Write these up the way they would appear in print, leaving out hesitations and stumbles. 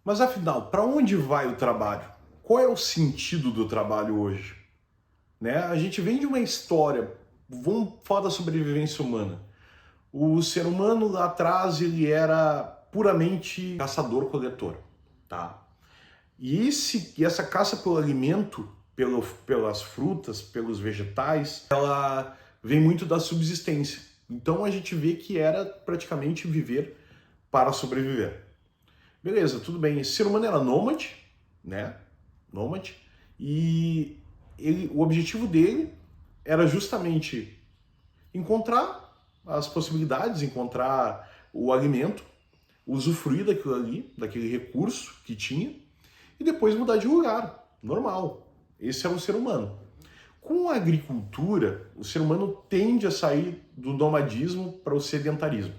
Mas afinal, para onde vai o trabalho? Qual é o sentido do trabalho hoje? Né? A gente vem de uma história, vamos falar da sobrevivência humana. O ser humano lá atrás ele era puramente caçador-coletor, tá? E essa caça pelo alimento, pelas frutas, pelos vegetais, ela vem muito da subsistência. Então a gente vê que era praticamente viver para sobreviver. Beleza, tudo bem. Esse ser humano era nômade, né? Nômade. E o objetivo dele era justamente encontrar as possibilidades, encontrar o alimento, usufruir daquilo ali, daquele recurso que tinha, e depois mudar de lugar. Normal. Esse é o ser humano. Com a agricultura, o ser humano tende a sair do nomadismo para o sedentarismo.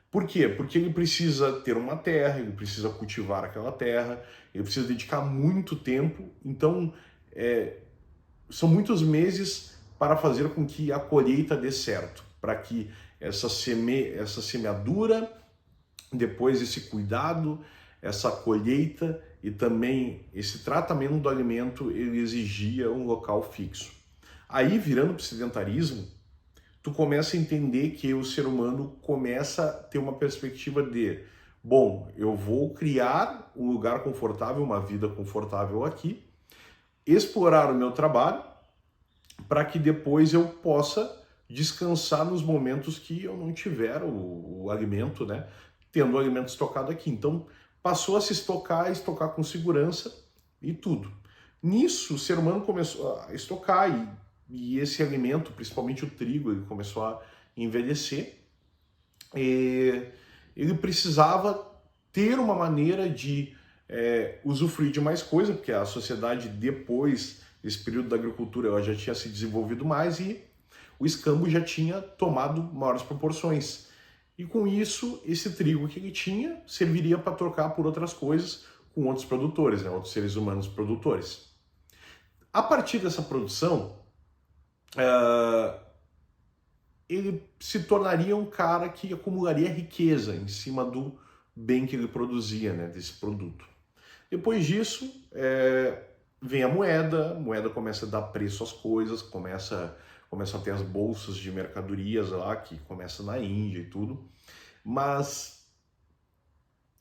Por quê? Porque ele precisa ter uma terra, ele precisa cultivar aquela terra, ele precisa dedicar muito tempo. Então, são muitos meses para fazer com que a colheita dê certo, para que essa semeadura, depois esse cuidado, essa colheita e também esse tratamento do alimento, ele exigia um local fixo. Aí, virando para o sedentarismo, tu começa a entender que o ser humano começa a ter uma perspectiva de, bom, eu vou criar um lugar confortável, uma vida confortável aqui, explorar o meu trabalho para que depois eu possa descansar nos momentos que eu não tiver o alimento, né? Tendo o alimento estocado aqui. Então, passou a se estocar com segurança e tudo. Nisso, o ser humano começou a estocar e esse alimento, principalmente o trigo, ele começou a envelhecer. E ele precisava ter uma maneira de usufruir de mais coisa, porque a sociedade, depois desse período da agricultura, ela já tinha se desenvolvido mais e o escambo já tinha tomado maiores proporções. E com isso, esse trigo que ele tinha serviria para trocar por outras coisas com outros produtores, né, outros seres humanos produtores. A partir dessa produção, ele se tornaria um cara que acumularia riqueza em cima do bem que ele produzia, né, desse produto. Depois disso, vem a moeda começa a dar preço às coisas, começa a ter as bolsas de mercadorias lá, que começa na Índia e tudo, mas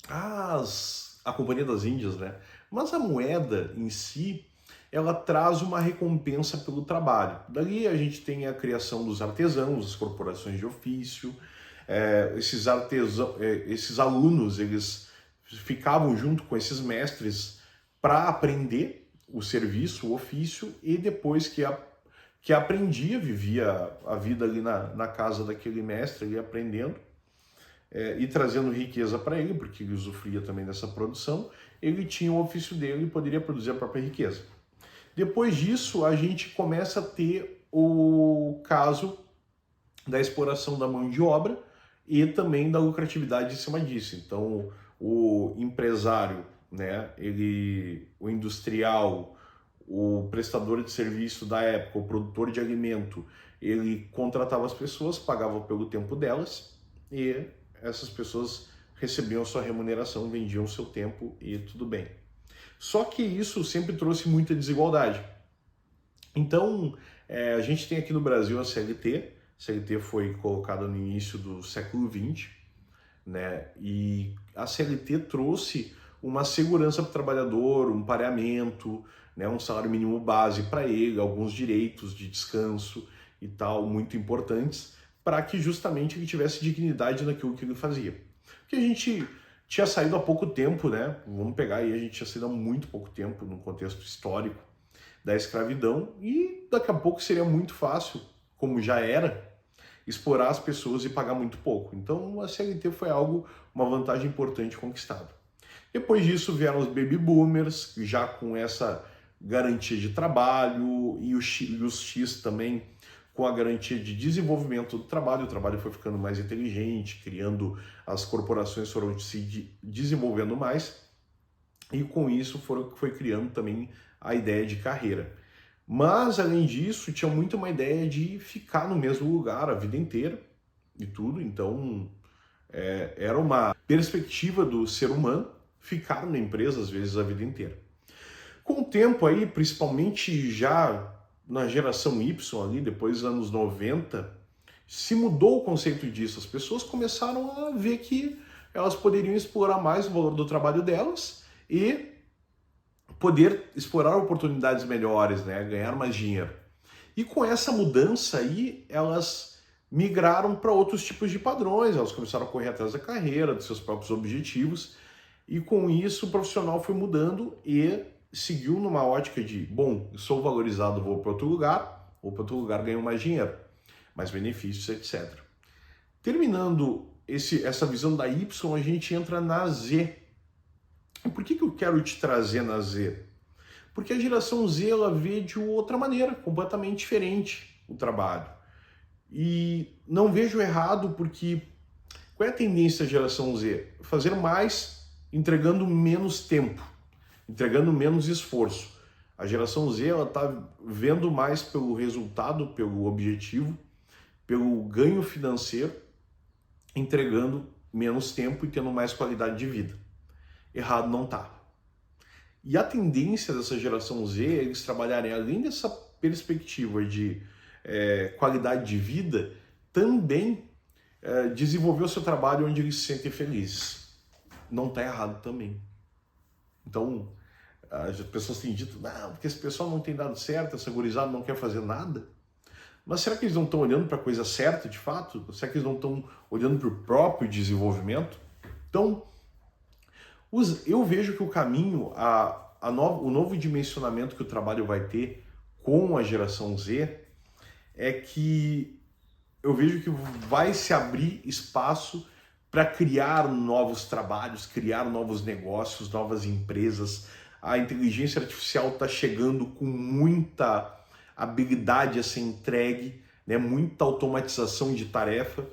a Companhia das Índias, né? Mas a moeda em si, ela traz uma recompensa pelo trabalho. Dali a gente tem a criação dos artesãos, as corporações de ofício, esses alunos, eles ficavam junto com esses mestres para aprender o serviço, o ofício, e depois que aprendia, vivia a vida ali na casa daquele mestre, ali aprendendo, e trazendo riqueza para ele, porque ele usufruía também dessa produção, ele tinha o ofício dele e poderia produzir a própria riqueza. Depois disso, a gente começa a ter o caso da exploração da mão de obra e também da lucratividade em cima disso. Então, o empresário, né, o industrial, o prestador de serviço da época, o produtor de alimento, ele contratava as pessoas, pagava pelo tempo delas e essas pessoas recebiam a sua remuneração, vendiam o seu tempo e tudo bem. Só que isso sempre trouxe muita desigualdade. Então, a gente tem aqui no Brasil a CLT. A CLT foi colocada no início do século XX, né? E a CLT trouxe uma segurança para o trabalhador, um pareamento, né? Um salário mínimo base para ele, alguns direitos de descanso e tal, muito importantes, para que justamente ele tivesse dignidade naquilo que ele fazia. Porque a gente tinha saído há pouco tempo, né? Vamos pegar aí, a gente tinha saído há muito pouco tempo no contexto histórico da escravidão e daqui a pouco seria muito fácil, como já era, explorar as pessoas e pagar muito pouco. Então a CLT foi uma vantagem importante conquistada. Depois disso vieram os baby boomers, já com essa garantia de trabalho e os X também com a garantia de desenvolvimento do trabalho. O trabalho foi ficando mais inteligente, criando, as corporações foram se desenvolvendo mais e com isso foi criando também a ideia de carreira. Mas, além disso, tinha muito uma ideia de ficar no mesmo lugar a vida inteira e tudo. Então, era uma perspectiva do ser humano ficaram na empresa às vezes a vida inteira. Com o tempo aí, principalmente já na geração Y ali, depois dos anos 90, se mudou o conceito disso. As pessoas começaram a ver que elas poderiam explorar mais o valor do trabalho delas e poder explorar oportunidades melhores, né? Ganhar mais dinheiro. E com essa mudança aí, elas migraram para outros tipos de padrões, elas começaram a correr atrás da carreira, dos seus próprios objetivos, e com isso o profissional foi mudando e seguiu numa ótica de, bom, eu sou valorizado, vou para outro lugar ganho mais dinheiro, mais benefícios, etc. Terminando essa visão da Y, a gente entra na Z. E por que eu quero te trazer na Z? Porque a geração Z, ela vê de outra maneira, completamente diferente o trabalho. E não vejo errado, porque qual é a tendência da geração Z? Fazer mais entregando menos tempo, entregando menos esforço. A geração Z, ela está vendo mais pelo resultado, pelo objetivo, pelo ganho financeiro, entregando menos tempo e tendo mais qualidade de vida. Errado não tá. E a tendência dessa geração Z é eles trabalharem, além dessa perspectiva de qualidade de vida, também desenvolver o seu trabalho onde eles se sentem felizes. Não tá errado também. Então, as pessoas têm dito, não, porque esse pessoal não tem dado certo, essa gurizada não quer fazer nada. Mas será que eles não estão olhando para a coisa certa de fato? Será que eles não estão olhando para o próprio desenvolvimento? Então, eu vejo que o caminho, o novo dimensionamento que o trabalho vai ter com a geração Z é que eu vejo que vai se abrir espaço para criar novos trabalhos, criar novos negócios, novas empresas. A inteligência artificial está chegando com muita habilidade a ser entregue, né? Muita automatização de tarefa.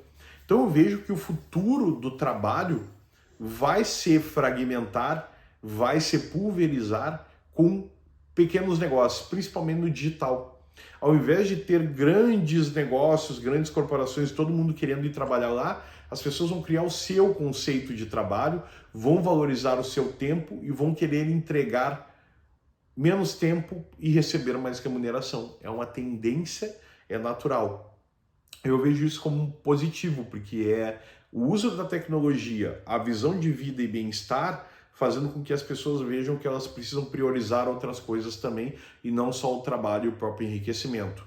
Então eu vejo que o futuro do trabalho vai se fragmentar, vai se pulverizar com pequenos negócios, principalmente no digital. Ao invés de ter grandes negócios, grandes corporações, todo mundo querendo ir trabalhar lá, as pessoas vão criar o seu conceito de trabalho, vão valorizar o seu tempo e vão querer entregar menos tempo e receber mais remuneração. É uma tendência, é natural. Eu vejo isso como positivo, porque é o uso da tecnologia, a visão de vida e bem-estar, fazendo com que as pessoas vejam que elas precisam priorizar outras coisas também e não só o trabalho e o próprio enriquecimento.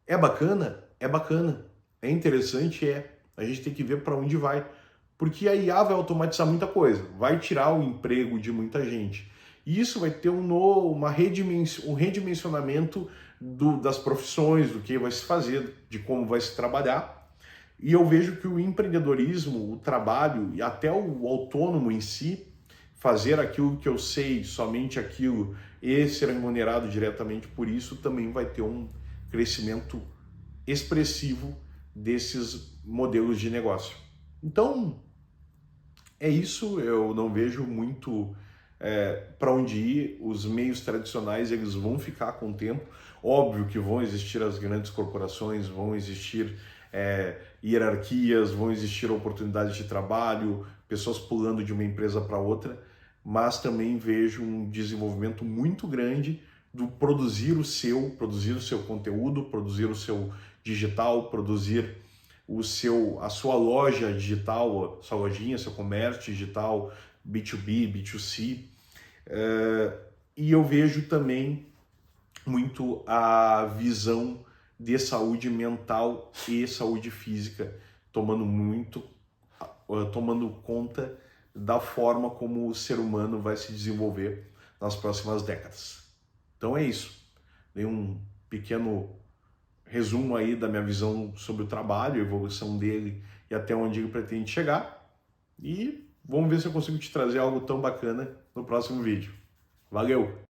É bacana? É bacana. É interessante? É. A gente tem que ver para onde vai. Porque a IA vai automatizar muita coisa, vai tirar o emprego de muita gente. E isso vai ter um redimensionamento das profissões, do que vai se fazer, de como vai se trabalhar. E eu vejo que o empreendedorismo, o trabalho e até o autônomo em si, fazer aquilo que eu sei, somente aquilo, e ser remunerado diretamente por isso, também vai ter um crescimento expressivo desses modelos de negócio. Então, é isso, eu não vejo muito para onde ir. Os meios tradicionais, eles vão ficar com o tempo. Óbvio que vão existir as grandes corporações, vão existir hierarquias, vão existir oportunidades de trabalho, pessoas pulando de uma empresa para outra, mas também vejo um desenvolvimento muito grande do produzir o seu conteúdo, produzir o seu digital, produzir a sua loja digital, sua lojinha, seu comércio digital, B2B, B2C. E eu vejo também muito a visão de saúde mental e saúde física tomando conta da forma como o ser humano vai se desenvolver nas próximas décadas. Então é isso. Dei um pequeno resumo aí da minha visão sobre o trabalho, a evolução dele e até onde ele pretende chegar. E vamos ver se eu consigo te trazer algo tão bacana no próximo vídeo. Valeu!